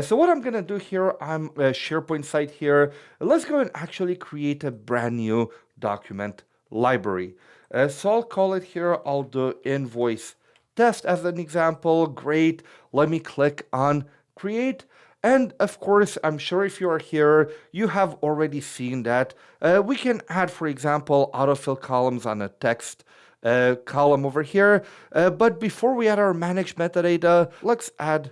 So what I'm going to do here, I'm a SharePoint site here. Let's go and actually create a brand new document library. So I'll call it here, I'll do invoice test as an example. Great. Let me click on create. And of course, I'm sure if you are here, you have already seen that we can add, for example, autofill columns on a text column over here. But before we add our managed metadata, let's add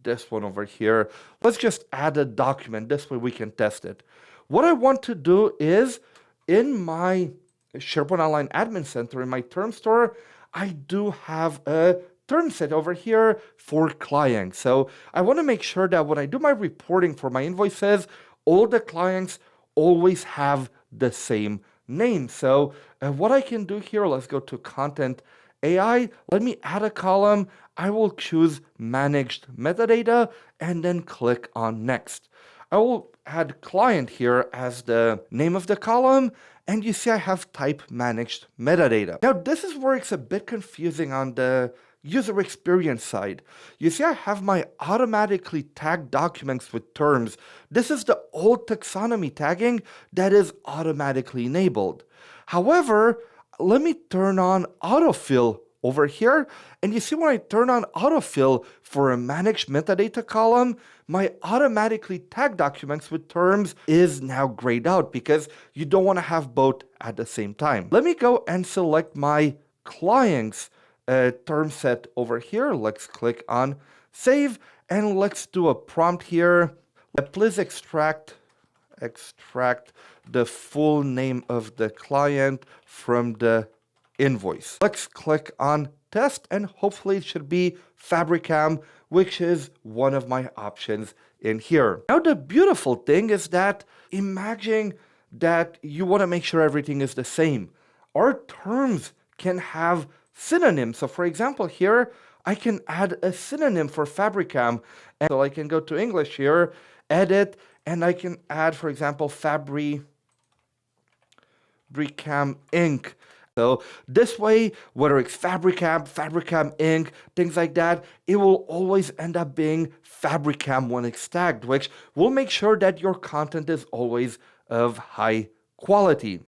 this one over here. Let's just add a document. This way we can test it. What I want to do is in my SharePoint Online Admin Center, in my term store, I do have a term set over here for clients. So I want to make sure that when I do my reporting for my invoices, all the clients always have the same name. So what I can do here, let's go to Content AI. Let me add a column. I will choose Managed Metadata and then click on Next. I will add client here as the name of the column, and you see I have type Managed Metadata. Now this is where it's a bit confusing on the user experience side. You see I have my automatically tagged documents with terms. This is the old taxonomy tagging that is automatically enabled. However, let me turn on autofill over here, and you see when I turn on autofill for a managed metadata column, my automatically tagged documents with terms is now grayed out because you don't want to have both at the same time. Let me go and select my clients term set over here. Let's click on save, and let's do a prompt here. Please extract the full name of the client from the invoice. Let's click on test, and hopefully it should be Fabrikam, which is one of my options in here. Now the beautiful thing is that imagine that you want to make sure everything is the same. Our terms can have synonyms. So for example here, I can add a synonym for Fabrikam. And so I can go to English here, edit, and I can add, for example, Fabrikam Inc. So this way, whether it's Fabrikam Inc., things like that, it will always end up being Fabrikam when it's tagged, which will make sure that your content is always of high quality.